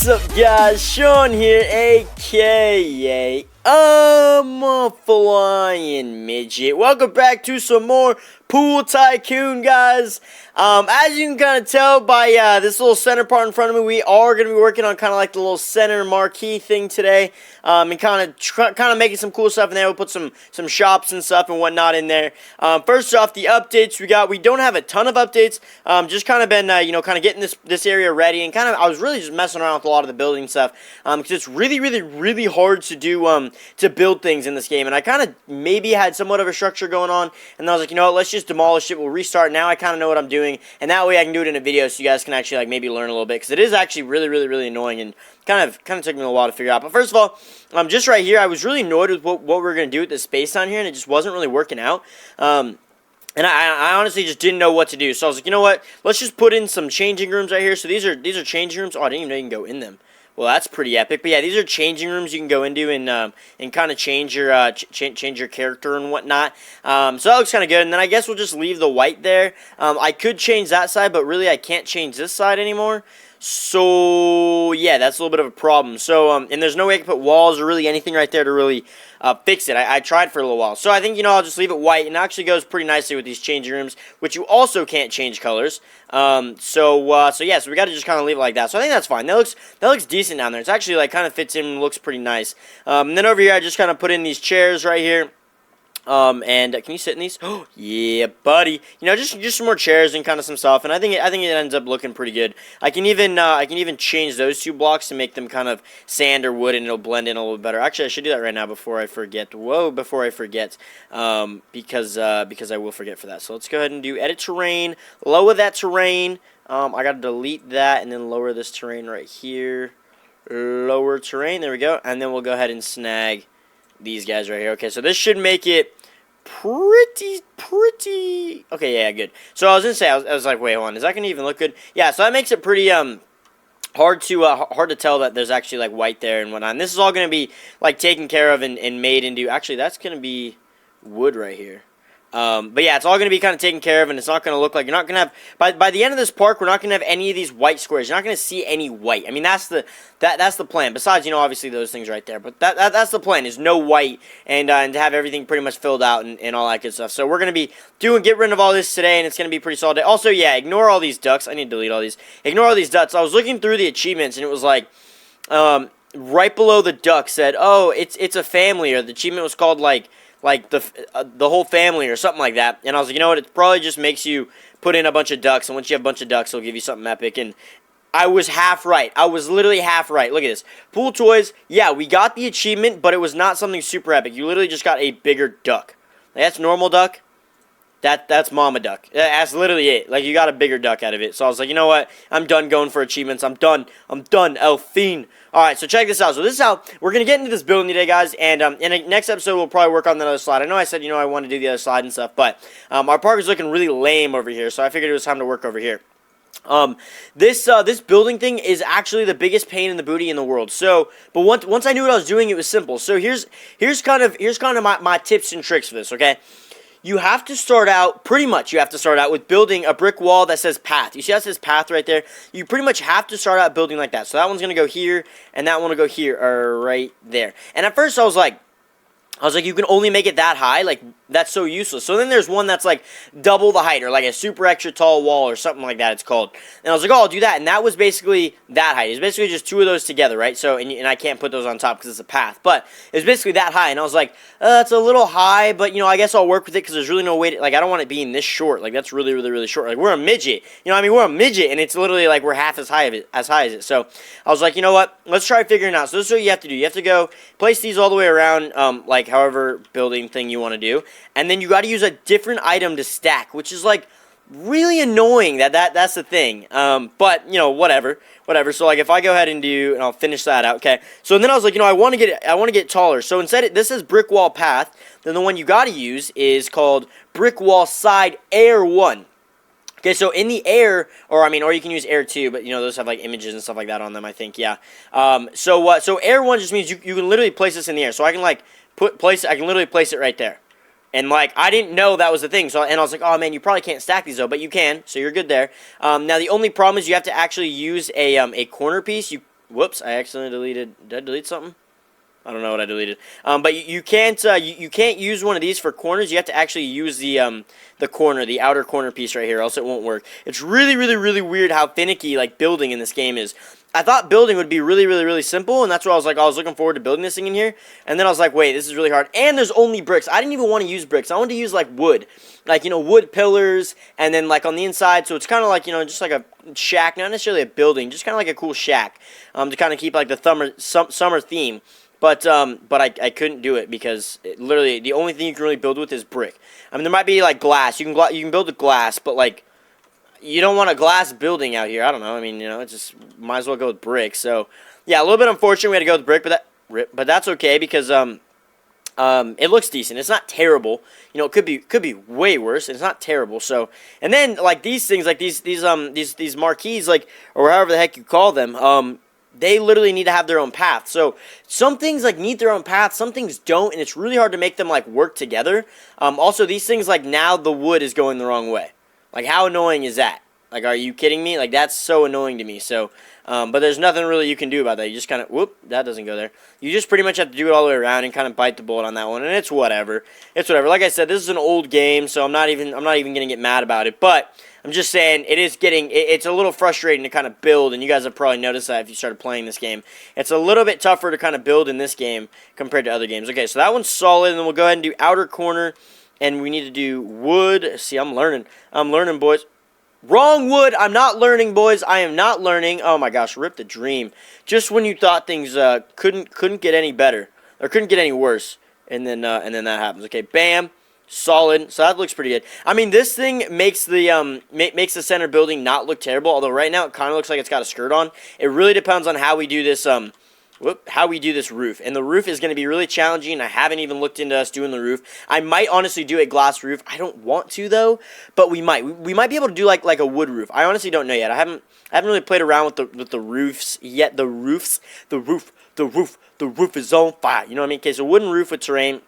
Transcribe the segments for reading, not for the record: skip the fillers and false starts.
What's up, guys? Sean here, aka ImaFlyNmidget. Welcome back to some more Pool Tycoon, guys. As you can kind of tell by this little center part in front of me, we are going to be working on kind of like the little center marquee thing today, and kind of making some cool stuff in there. We'll put some shops and stuff and whatnot in there. First off, the updates we don't have a ton of updates. Just kind of been kind of getting this area ready, and kind of I was really just messing around with a lot of the building stuff, because it's really hard to do to build things in this game, and I kind of maybe had somewhat of a structure going on, and I was like, you know what, let's just demolish it. We'll restart. Now I kind of know what I'm doing, and that way I can do it in a video so you guys can actually like maybe learn a little bit, because it is actually really annoying and kind of took me a while to figure out. But first of all, just right here, I was really annoyed with what we're going to do with this space down here, and it just wasn't really working out. And I honestly just didn't know what to do. So I was like, you know what? Let's just put in some changing rooms right here. So these are changing rooms. Oh, I didn't even know you can go in them. Well, that's pretty epic. But yeah, these are changing rooms you can go into and kind of change your change your character and whatnot. So that looks kind of good. And then I guess we'll just leave the white there. I could change that side, but really I can't change this side anymore. So yeah, that's a little bit of a problem. So and there's no way I can put walls or really anything right there to really fix it. I tried for a little while. So I think, I'll just leave it white, and it actually goes pretty nicely with these changing rooms, which you also can't change colors. So yeah, so we got to just kind of leave it like that. So I think that's fine. That looks decent down there. It's actually like kind of fits in and looks pretty nice. And then over here, I just kind of put in these chairs right here. And can you sit in these? Oh, yeah, buddy. Just some more chairs and kind of some stuff, and I think it ends up looking pretty good. I can even change those two blocks to make them kind of sand or wood, and it'll blend in a little bit better. Actually, I should do that right now before I forget. Before I forget, because I will forget for that. So let's go ahead and do edit terrain, lower that terrain. I gotta delete that and then lower this terrain right here. Lower terrain. There we go. And then we'll go ahead and snag these guys right here. Okay, so this should make it pretty okay. Yeah, good. So I was gonna say, I was like, wait, hold on, is that gonna even look good? Yeah, so that makes it pretty hard to tell that there's actually like white there and whatnot. And this is all gonna be like taken care of and made into, actually that's gonna be wood right here. But yeah, it's all going to be kind of taken care of, and it's not going to look like, you're not going to have, by the end of this park, we're not going to have any of these white squares. You're not going to see any white. I mean, that's the plan. Besides, obviously those things right there, but that's the plan, is no white, and to have everything pretty much filled out and all that good stuff. So we're going to be get rid of all this today, and it's going to be pretty solid day. Also, yeah, ignore all these ducks. I need to delete all these. Ignore all these ducks. I was looking through the achievements, and it was like, right below the duck said, oh, it's a family, or the achievement was called like the whole family or something like that. And I was like, you know what, it probably just makes you put in a bunch of ducks, and once you have a bunch of ducks, it'll give you something epic. And I was half right. I was literally half right. Look at this. Pool toys, yeah, we got the achievement, but it was not something super epic. You literally just got a bigger duck. Like, that's normal duck. That's mama duck. That's literally it. Like, you got a bigger duck out of it. So I was like, you know what? I'm done going for achievements. I'm done. Elfine. Alright, so check this out. So this is how we're going to get into this building today, guys. And in the next episode, we'll probably work on that other slide. I know I said, I want to do the other slide and stuff. But our park is looking really lame over here. So I figured it was time to work over here. This building thing is actually the biggest pain in the booty in the world. So, but once I knew what I was doing, it was simple. So here's kind of my tips and tricks for this, okay? You have to start out, with building a brick wall that says path. You see how it says path right there? You pretty much have to start out building like that. So that one's going to go here, and that one will go here, or right there. And at first I was like, you can only make it that high? Like, that's so useless. So then there's one that's like double the height, or like a super extra tall wall, or something like that it's called. And I was like, oh, I'll do that. And that was basically that height. It's basically just two of those together, right? So, and I can't put those on top because it's a path. But it's basically that high. And I was like, that's a little high, but, I guess I'll work with it because there's really no way to, like, I don't want it being this short. Like, that's really short. Like, we're a midget. We're a midget, and it's literally like we're half as high as it. So I was like, you know what? Let's try figuring it out. So this is what you have to do. You have to go place these all the way around, like, however building thing you want to do. And then you got to use a different item to stack, which is like really annoying. That's the thing. But whatever. So like if I go ahead and I'll finish that out. Okay. So then I was like, I want to get taller. So instead, this is brick wall path. Then the one you got to use is called brick wall side air 1. Okay, so in the air, or you can use air 2, but those have like images and stuff like that on them, I think. Yeah. So air 1 just means you can literally place this in the air. So I can like I can literally place it right there. And, like, I didn't know that was the thing. So, and I was like, oh, man, you probably can't stack these, though. But you can, so you're good there. Now, the only problem is you have to actually use a corner piece. Whoops, I accidentally deleted. Did I delete something? I don't know what I deleted. But you can't you can't use one of these for corners. You have to actually use the corner, the outer corner piece right here, else it won't work. It's really, really, really weird how finicky like building in this game is. I thought building would be really, really, really simple, and that's why I was looking forward to building this thing in here. And then I was like, wait, this is really hard. And there's only bricks. I didn't even want to use bricks. I wanted to use like wood, like wood pillars, and then like on the inside, so it's kind of like just like a shack, not necessarily a building, just kind of like a cool shack, to kind of keep like the summer theme. But I couldn't do it because literally the only thing you can really build with is brick. I mean, there might be like glass. You can build with glass, but like you don't want a glass building out here. I don't know. I mean, it's just might as well go with brick. So yeah, a little bit unfortunate we had to go with brick, but that's okay because it looks decent. It's not terrible. It could be way worse. It's not terrible. So and then like these things, like these marquees, like or however the heck you call them, they literally need to have their own path. So some things like need their own path, some things don't, and it's really hard to make them like work together. Also, these things like now the wood is going the wrong way. Like how annoying is that? Like, are you kidding me? Like that's so annoying to me. So, but there's nothing really you can do about that. You just kind of whoop, that doesn't go there. You just pretty much have to do it all the way around and kind of bite the bullet on that one, and it's whatever. It's whatever. Like I said, this is an old game, so I'm not even gonna get mad about it, but I'm just saying it's a little frustrating to kind of build, and you guys have probably noticed that if you started playing this game. It's a little bit tougher to kind of build in this game compared to other games. Okay, so that one's solid, and then we'll go ahead and do outer corner, and we need to do wood. See, I'm learning, boys. Wrong wood. I'm not learning, boys. I am not learning. Oh my gosh, rip the dream. Just when you thought things couldn't get any better or couldn't get any worse, and then that happens. Okay, bam. Solid, so that looks pretty good. I mean, this thing makes the center building not look terrible. Although right now it kind of looks like it's got a skirt on. It really depends on how we do this. How we do this roof, and the roof is going to be really challenging. I haven't even looked into us doing the roof. I might honestly do a glass roof. I don't want to though, but we might. We might be able to do like a wood roof. I honestly don't know yet. I haven't really played around with the roofs yet. The roof is on fire. You know what I mean? Okay, so wooden roof with terrain.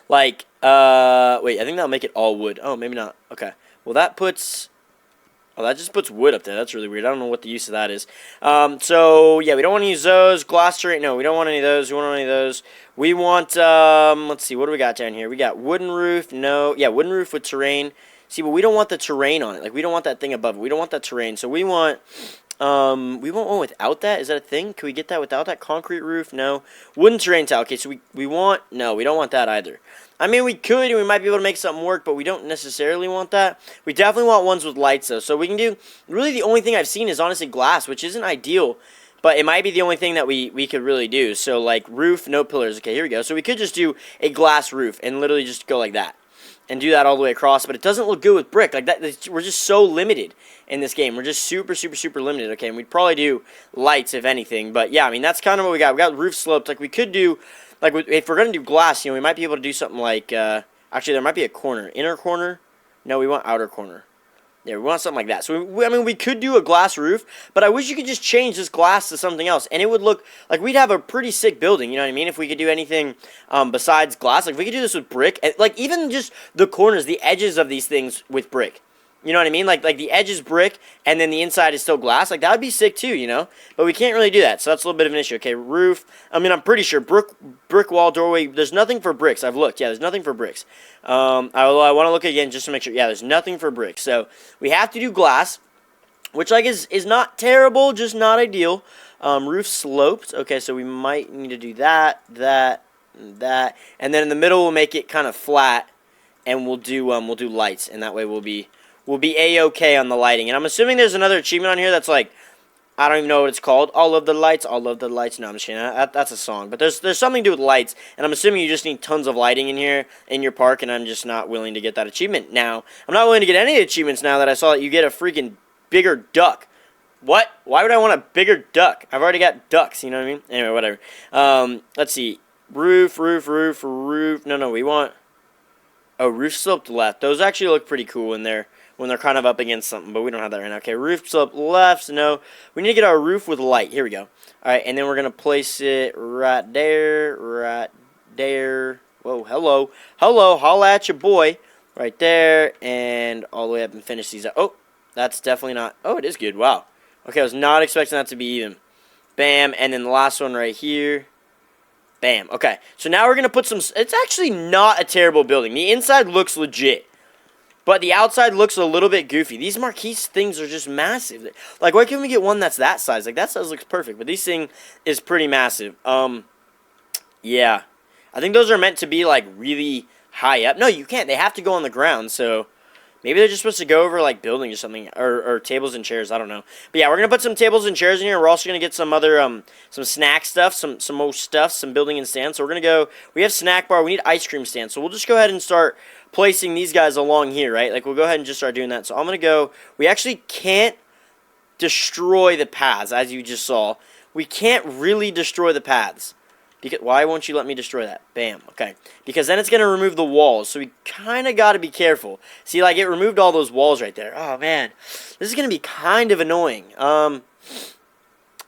Like, wait, I think that'll make it all wood. Oh, maybe not. Okay. Well, that just puts wood up there. That's really weird. I don't know what the use of that is. So, yeah, we don't want to use those. Glass terrain, no, we don't want any of those. We don't want any of those. We want, let's see, what do we got down here? We got wooden roof, no. Yeah, wooden roof with terrain. See, but we don't want the terrain on it. Like, we don't want that thing above it. We don't want that terrain. So, we want one without that. Is that a thing? Can we get that without that? Concrete roof? No. Wooden terrain tile. Okay, so we want, no, we don't want that either. I mean, we could, and we might be able to make something work, but we don't necessarily want that. We definitely want ones with lights, though. So we can do, really the only thing I've seen is honestly glass, which isn't ideal, but it might be the only thing that we could really do. So, like, roof, no pillars. Okay, here we go. So we could just do a glass roof and literally just go like that and do that all the way across, but it doesn't look good with brick. Like that, we're just so limited in this game. We're just super, super, super limited. Okay, and we'd probably do lights, if anything. But, yeah, I mean, that's kind of what we got. We got roof slopes. Like, we could do... Like, if we're going to do glass, we might be able to do something like, actually, there might be a corner. Inner corner? No, we want outer corner. Yeah, we want something like that. So, I mean, we could do a glass roof, but I wish you could just change this glass to something else, and it would look, like, we'd have a pretty sick building, you know what I mean? If we could do anything besides glass. Like, if we could do this with brick, and, like, even just the corners, the edges of these things with brick. You know what I mean? Like the edge is brick, and then the inside is still glass. Like, that would be sick too, you know? But we can't really do that, so that's a little bit of an issue. Okay, roof. I mean, I'm pretty sure brick wall, doorway. There's nothing for bricks. I've looked. Yeah, there's nothing for bricks. I want to look again just to make sure. Yeah, there's nothing for bricks. So we have to do glass, which, like, is not terrible, just not ideal. Roof sloped. Okay, so we might need to do that, and then in the middle we'll make it kind of flat, and we'll do lights, and that way we'll be A-okay on the lighting. And I'm assuming there's another achievement on here that's like, I don't even know what it's called. All of the lights. No, I'm just kidding. That's a song. But there's something to do with lights, and I'm assuming you just need tons of lighting in here, in your park, and I'm just not willing to get that achievement now. I'm not willing to get any achievements now that I saw that you get a freaking bigger duck. What? Why would I want a bigger duck? I've already got ducks, you know what I mean? Anyway, whatever. Let's see. Roof. No, we want... Oh, roof sloped left. Those actually look pretty cool when they're kind of up against something, but we don't have that right now. Okay, roof slope left. No, we need to get our roof with light. Here we go. All right, and then we're going to place it right there. Whoa, hello. Holla at your boy. Right there, and all the way up and finish these up. Oh, that's definitely not. Oh, it is good. Wow. Okay, I was not expecting that to be even. Bam. And then the last one right here. Bam. Okay. So now we're going to put some... It's actually not a terrible building. The inside looks legit. But the outside looks a little bit goofy. These Marquee things are just massive. Like, why can't we get one that's that size? Like, that size looks perfect. But this thing is pretty massive. Yeah. I think those are meant to be, like, really high up. No, you can't. They have to go on the ground. So, maybe they're just supposed to go over, like, buildings or something. Or tables and chairs. I don't know. But, yeah, we're going to put some tables and chairs in here. We're also going to get some other, some snack stuff. Some more stuff. Some building and stands. So, we're going to go. We have snack bar. We need ice cream stands. So, we'll just go ahead and start placing these guys along here, right? Like, we'll go ahead and just start doing that. So, I'm going to go. We actually can't destroy the paths, as you just saw. We can't really destroy the paths. Because, why won't you let me destroy that? Bam. Okay. Because then it's going to remove the walls. So, we kind of got to be careful. See, like, it removed all those walls right there. Oh, man. This is going to be kind of annoying. Like,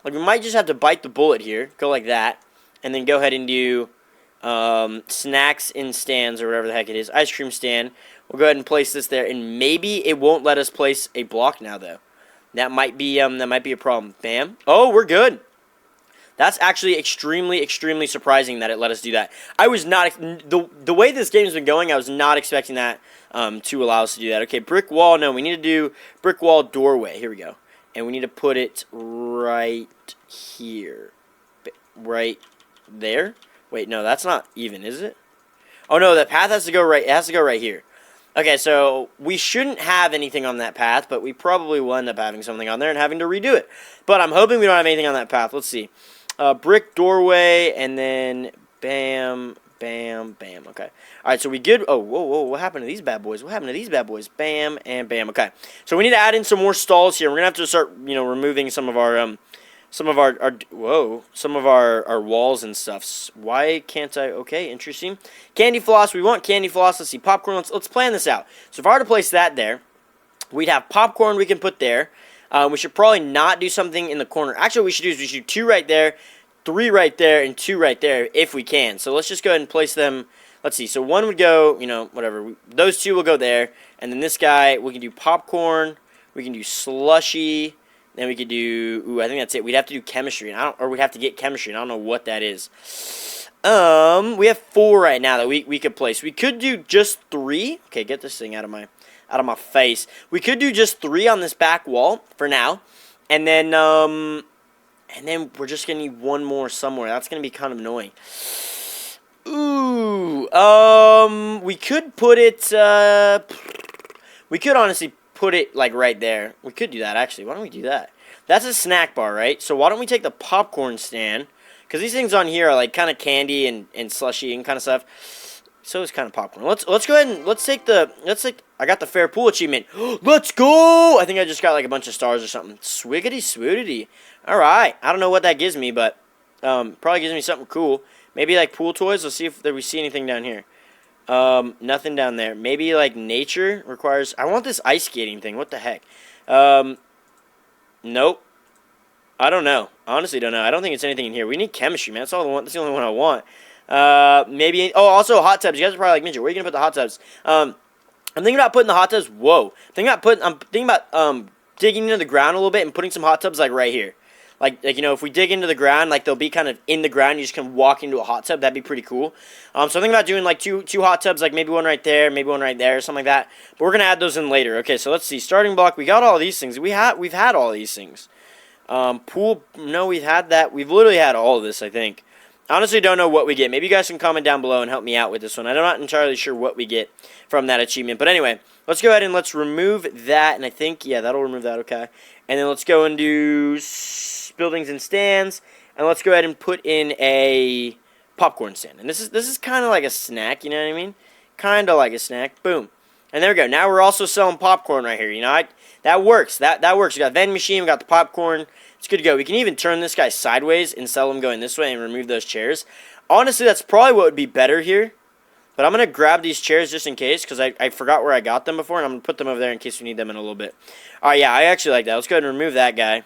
we might just have to bite the bullet here. Go like that. And then go ahead and do... snacks in stands or whatever the heck it is. Ice cream stand. We'll go ahead and place this there, and maybe it won't let us place a block now though. That might be a problem. Bam. Oh, we're good. That's actually extremely surprising that it let us do that. I was not the way this game's been going. I was not expecting that to allow us to do that. Okay, brick wall. No, we need to do brick wall doorway. Here we go, and we need to put it right here, right there. Wait, no, that's not even, is it? Oh, no, the path has to go right. It has to go right here. Okay, so we shouldn't have anything on that path, but we probably will end up having something on there and having to redo it. But I'm hoping we don't have anything on that path. Let's see. Brick doorway, and then bam, bam, bam. Okay. All right, so we good. Oh, whoa. What happened to these bad boys? What happened to these bad boys? Bam and bam. Okay. So we need to add in some more stalls here. We're going to have to start, removing some of our walls and stuff. Why can't I? Okay, interesting. Candy floss. We want candy floss. Let's see. Popcorn. Let's plan this out. So if I were to place that there, we'd have popcorn we can put there. We should probably not do something in the corner. Actually, what we should do 2 right there, 3 right there, and 2 right there if we can. So let's just go ahead and place them. Let's see. So one would go, whatever. Those 2 will go there. And then this guy, we can do popcorn. We can do slushy. Then we could do, I think that's it. We'd have to do chemistry, or we'd have to get chemistry, and I don't know what that is. We have 4 right now that we could place. We could do just 3. Okay, get this thing out of my face. We could do just 3 on this back wall for now, and then we're just gonna need 1 more somewhere. That's gonna be kind of annoying. Ooh, we could put it. We could honestly put it like right there. We could do that actually. Why don't we do that? That's a snack bar, right? So why don't we take the popcorn stand? Because these things on here are like kind of candy and slushy and kind of stuff. So it's kind of popcorn. Let's go ahead and let's take. I got the fair pool achievement. Let's go! I think I just got like a bunch of stars or something. Swiggity swootity. All right. I don't know what that gives me, but probably gives me something cool. Maybe like pool toys. Let's see if we see anything down here. Nothing down there. Maybe like nature requires. I want this ice skating thing. What the heck? Nope. I don't know. Honestly, don't know. I don't think it's anything in here. We need chemistry, man. That's all I want. That's the only one I want. Maybe. Oh, also hot tubs. You guys are probably like, Midget, where are you gonna put the hot tubs? I'm thinking about putting the hot tubs. Whoa. I'm thinking about digging into the ground a little bit and putting some hot tubs like right here. Like if we dig into the ground, like they'll be kind of in the ground. You just can walk into a hot tub. That'd be pretty cool. So I'm thinking about doing like two hot tubs, like maybe one right there, maybe one right there, something like that. But we're gonna add those in later. Okay, so let's see. Starting block. We got all these things. We've had all these things. Pool. No, we've had that. We've literally had all of this. I think. Honestly, don't know what we get. Maybe you guys can comment down below and help me out with this one. I'm not entirely sure what we get from that achievement. But anyway, let's go ahead and let's remove that. And I think, yeah, that'll remove that. Okay. And then let's go and do buildings and stands, and let's go ahead and put in a popcorn stand. And this is kind of like a snack, you know what I mean? Kind of like a snack. Boom. And there we go. Now we're also selling popcorn right here. That works. That works. We got the vending machine. We got the popcorn. It's good to go. We can even turn this guy sideways and sell him going this way and remove those chairs. Honestly, that's probably what would be better here. But I'm going to grab these chairs just in case because I forgot where I got them before, and I'm going to put them over there in case we need them in a little bit. All right, yeah, I actually like that. Let's go ahead and remove that guy.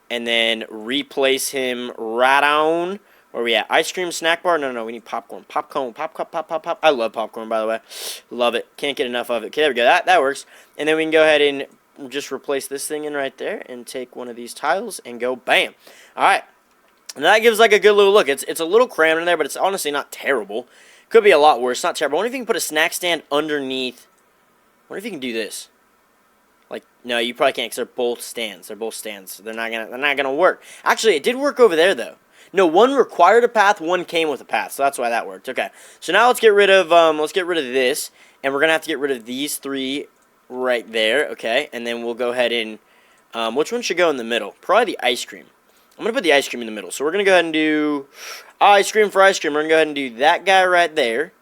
And then replace him right on. Where are we at? Ice cream snack bar? No, we need popcorn. Pop. I love popcorn, by the way. Love it. Can't get enough of it. Okay, there we go. That works. And then we can go ahead and just replace this thing in right there and take one of these tiles and go bam. All right. And that gives like a good little look. It's a little crammed in there, but it's honestly not terrible. Could be a lot worse. Not terrible. I wonder if you can put a snack stand underneath. I wonder if you can do this. Like, no, you probably can't because they're both stands. They're both stands. So they're not gonna work. Actually, it did work over there though. No, one required a path, one came with a path. So that's why that worked. Okay. So now let's get rid of this, and we're gonna have to get rid of these three right there. Okay, and then we'll go ahead and which one should go in the middle? Probably the ice cream. I'm gonna put the ice cream in the middle. So we're gonna go ahead and do ice cream for ice cream. We're gonna go ahead and do that guy right there.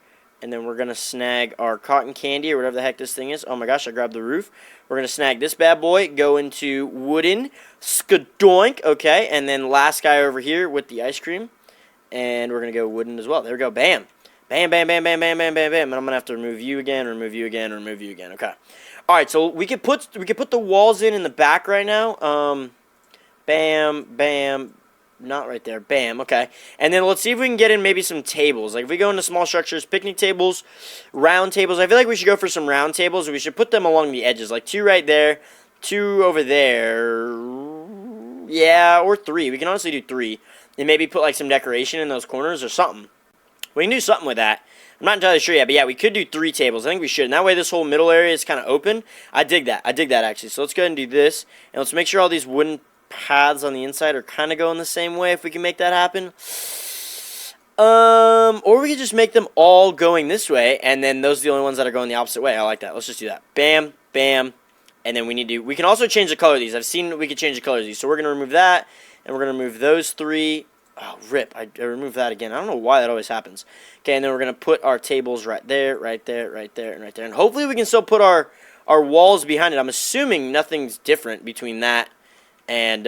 And then we're going to snag our cotton candy or whatever the heck this thing is. Oh my gosh, I grabbed the roof. We're going to snag this bad boy, go into wooden, skadoink, okay. And then last guy over here with the ice cream. And we're going to go wooden as well. There we go, bam. Bam, bam, bam, bam, bam, bam, bam, bam. And I'm going to have to remove you again, remove you again, remove you again, okay. Alright, so we could put the walls in the back right now. Bam, bam. Not right there. Bam. Okay. And then let's see if we can get in maybe some tables. Like if we go into small structures, picnic tables, round tables. I feel like we should go for some round tables. We should put them along the edges. Like 2 right there, 2 over there. Yeah, or 3. We can honestly do 3. And maybe put like some decoration in those corners or something. We can do something with that. I'm not entirely sure yet, but yeah, we could do 3 tables. I think we should. And that way this whole middle area is kind of open. I dig that. I dig that actually. So let's go ahead and do this. And let's make sure all these wooden paths on the inside are kind of going the same way if we can make that happen. Or we could just make them all going this way, and then those are the only ones that are going the opposite way. I like that. Let's just do that. Bam, bam, and then we can also change the color of these. I've seen we could change the color of these. So we're going to remove that, and we're going to remove those 3. Oh, rip. I removed that again. I don't know why that always happens. Okay, and then we're going to put our tables right there, right there, right there, and right there. And hopefully we can still put our walls behind it. I'm assuming nothing's different between that and,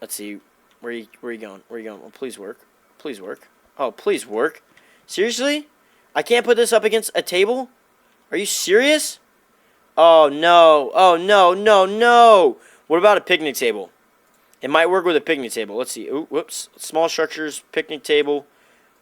let's see, where are you going? Where are you going? Oh, please work. Please work. Oh, please work. Seriously? I can't put this up against a table? Are you serious? Oh, no. Oh, no, no, no. What about a picnic table? It might work with a picnic table. Let's see. Ooh, whoops. Small structures, picnic table,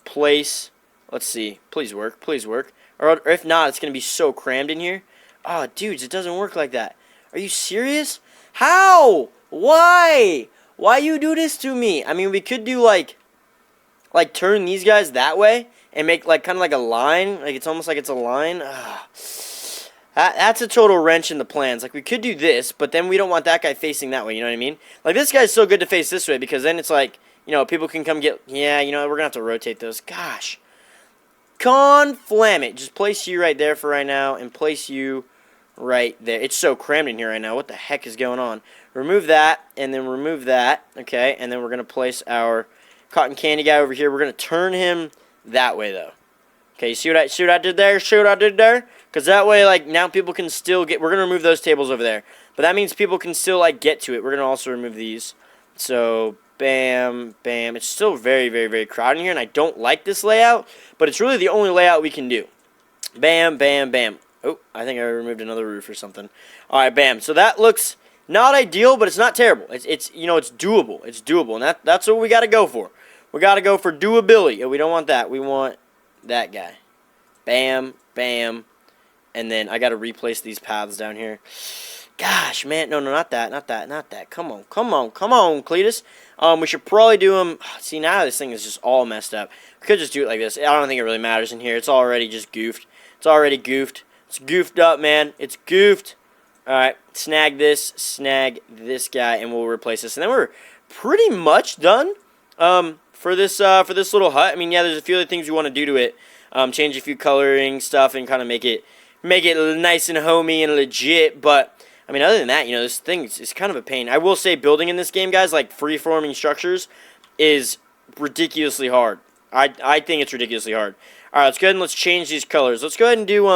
place. Let's see. Please work. Please work. Or if not, it's going to be so crammed in here. Oh, dudes, it doesn't work like that. Are you serious? How? Why? Why you do this to me? I mean, we could do like turn these guys that way and make like kind of like a line. Like it's almost like it's a line. That's a total wrench in the plans. Like we could do this, but then we don't want that guy facing that way. You know what I mean? Like this guy's so good to face this way because then it's like, you know, people can come get. Yeah, you know, we're gonna have to rotate those. Gosh, conflam it. Just place you right there for right now, and place you right there. It's so crammed in here right now. What the heck is going on? Remove that, and then remove that. Okay, and then we're going to place our cotton candy guy over here. We're going to turn him that way, though. Okay, you see what I did there? See what I did there? Because that way, like, now people can still get... We're going to remove those tables over there. But that means people can still, like, get to it. We're going to also remove these. So, bam, bam. It's still very, very, very crowded in here, and I don't like this layout. But it's really the only layout we can do. Bam, bam, bam. Oh, I think I removed another roof or something. All right, bam. So that looks not ideal, but it's not terrible. It's you know, it's doable. It's doable, and that's what we got to go for. We got to go for doability. And we don't want that. We want that guy. Bam, bam, and then I got to replace these paths down here. Gosh, man, no, not that, not that, not that. Come on, come on, come on, Cletus. We should probably do them. See, now this thing is just all messed up. We could just do it like this. I don't think it really matters in here. It's already just goofed. It's already goofed. It's goofed up, man. It's goofed. Alright, snag this guy, and we'll replace this. And then we're pretty much done for this little hut. I mean, yeah, there's a few other things we want to do to it. Change a few coloring stuff and kind of make it nice and homey and legit. But, I mean, other than that, you know, this thing is kind of a pain. I will say building in this game, guys, like free-forming structures, is ridiculously hard. I think it's ridiculously hard. Alright, let's go ahead and let's change these colors. Let's go ahead and do,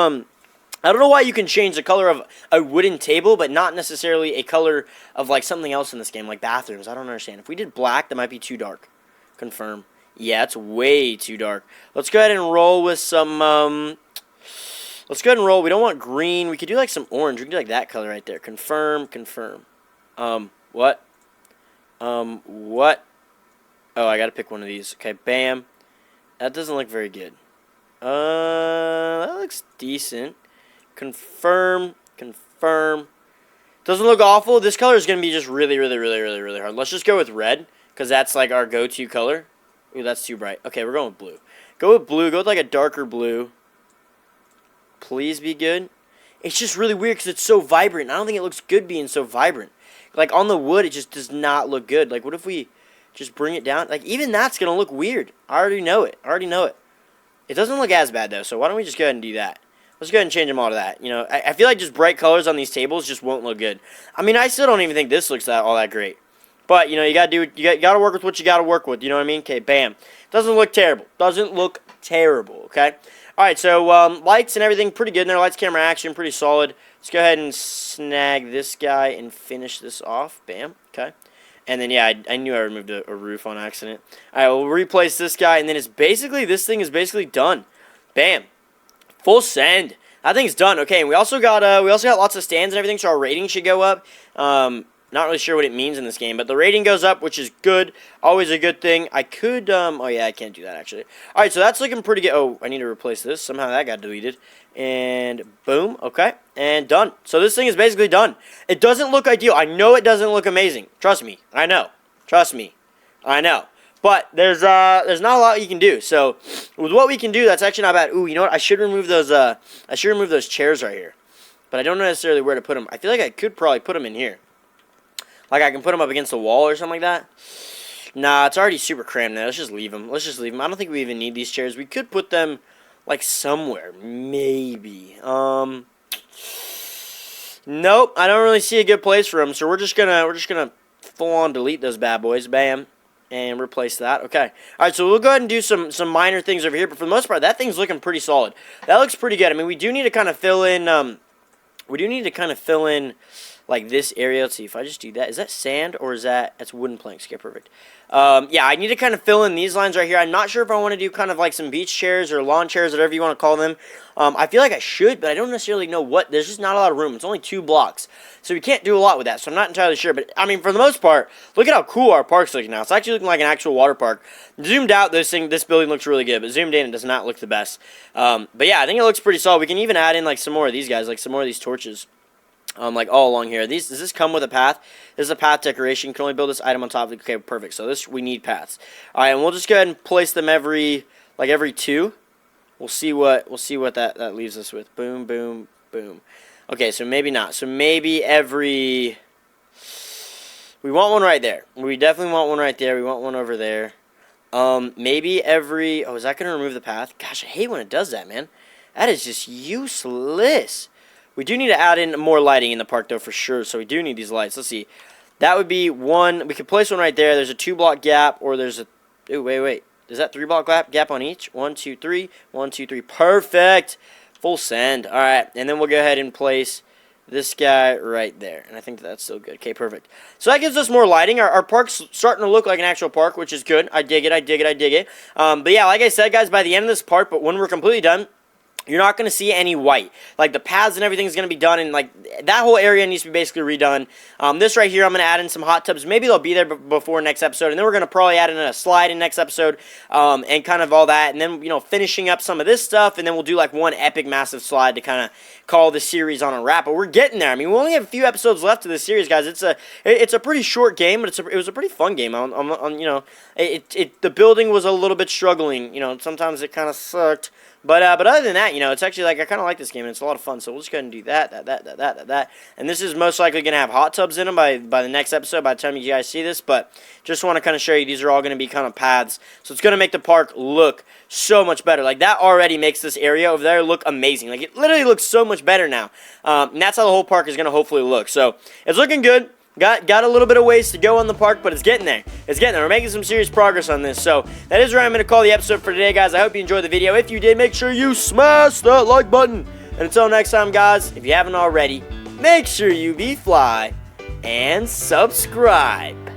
I don't know why you can change the color of a wooden table, but not necessarily a color of, like, something else in this game, like bathrooms. I don't understand. If we did black, that might be too dark. Confirm. Yeah, it's way too dark. Let's go ahead and roll with some, let's go ahead and roll. We don't want green. We could do, like, some orange. We could do, like, that color right there. Confirm, confirm. What? What? Oh, I gotta pick one of these. Okay, bam. That doesn't look very good. That looks decent. Confirm, confirm. Doesn't look awful. This color is going to be just really, really, really, really, really hard. Let's just go with red. because that's like our go-to color. Ooh, that's too bright. Okay, we're going with blue. Go with blue. Go with like a darker blue. Please be good. It's just really weird because it's so vibrant. I don't think it looks good being so vibrant. Like on the wood, it just does not look good. Like what if we just bring it down? Like even that's going to look weird. I already know it. It doesn't look as bad though, so why don't we just go ahead and do that? Let's go ahead and change them all to that. You know, I feel like just bright colors on these tables just won't look good. I mean, I still don't even think this looks all that great. But, you know, you got to work with what you got to work with. You know what I mean? Okay, bam. Doesn't look terrible. Doesn't look terrible, okay? All right, so lights and everything pretty good in there. Lights, camera, action, pretty solid. Let's go ahead and snag this guy and finish this off. Bam, okay. And then, yeah, I knew I removed a roof on accident. All right, we'll replace this guy, and then this thing is basically done. Bam. Full send. That thing's done. Okay, and we also got lots of stands and everything, so our rating should go up. Not really sure what it means in this game, but the rating goes up, which is good. Always a good thing. I could, oh yeah, I can't do that actually. All right, so that's looking pretty good. Oh, I need to replace this. Somehow that got deleted. And boom, okay, and done. So this thing is basically done. It doesn't look ideal. I know it doesn't look amazing. Trust me, I know. Trust me, I know. But there's not a lot you can do. So with what we can do, that's actually not bad. Ooh, you know what? I should remove those chairs right here. But I don't know necessarily where to put them. I feel like I could probably put them in here. Like, I can put them up against the wall or something like that. Nah, it's already super crammed now. Let's just leave them. Let's just leave them. I don't think we even need these chairs. We could put them, like, somewhere. Maybe. Nope. I don't really see a good place for them. So we're just gonna full-on delete those bad boys. Bam. And replace that. Okay. All right, so we'll go ahead and do some minor things over here. But for the most part, that thing's looking pretty solid. That looks pretty good. I mean, we do need to kind of fill in, like this area. Let's see if I just do that. Is that sand or is that's wooden planks? Okay, perfect. Yeah, I need to kind of fill in these lines right here. I'm not sure if I want to do kind of like some beach chairs or lawn chairs, whatever you want to call them. I feel like I should, but I don't necessarily know what. There's just not a lot of room. It's only 2 blocks. So we can't do a lot with that. So I'm not entirely sure. But, I mean, for the most part, look at how cool our park's looking now. It's actually looking like an actual water park. Zoomed out, this building looks really good. But zoomed in, it does not look the best. But, yeah, I think it looks pretty solid. We can even add in, like, some more of these guys, like some more of these torches. Like all along here. Does this come with a path? This is a path decoration. You can only build this item on top of it. Okay, perfect. So we need paths. All right, and we'll just go ahead and place them every 2. We'll see what that leaves us with. Boom, boom, boom. Okay, so maybe not. So maybe every. We want one right there. We definitely want one right there. We want one over there. Maybe every. Oh, is that gonna remove the path? Gosh, I hate when it does that, man. That is just useless. We do need to add in more lighting in the park, though, for sure. So we do need these lights. Let's see. That would be one. We could place one right there. There's a 2-block gap, or there's a. Ooh, wait. Is that 3-block gap on each? 1, 2, 3. 1, 2, 3. Perfect. Full send. All right. And then we'll go ahead and place this guy right there. And I think that's still good. Okay, perfect. So that gives us more lighting. Our park's starting to look like an actual park, which is good. I dig it. But yeah, like I said, guys, by the end of this park, but when we're completely done, you're not going to see any white. Like, the paths and everything is going to be done, and, like, that whole area needs to be basically redone. This right here, I'm going to add in some hot tubs. Maybe they'll be there before next episode, and then we're going to probably add in a slide in next episode, and kind of all that, and then, you know, finishing up some of this stuff, and then we'll do, like, one epic massive slide to kind of call the series on a wrap. But we're getting there. I mean, we only have a few episodes left of this series, guys. It's a pretty short game, but it was a pretty fun game. You know, the building was a little bit struggling. You know, sometimes it kind of sucked. But other than that, you know, it's actually, like, I kind of like this game, and it's a lot of fun. So we'll just go ahead and do that. And this is most likely going to have hot tubs in them by the next episode, by the time you guys see this. But just want to kind of show you, these are all going to be kind of paths. So it's going to make the park look so much better. Like, that already makes this area over there look amazing. Like, it literally looks so much better now. And that's how the whole park is going to hopefully look. So it's looking good. Got a little bit of ways to go on the park, but it's getting there. We're making some serious progress on this. So that is where I'm going to call the episode for today, guys. I hope you enjoyed the video. If you did, make sure you smash that like button. And until next time, guys, if you haven't already, make sure you be fly and subscribe.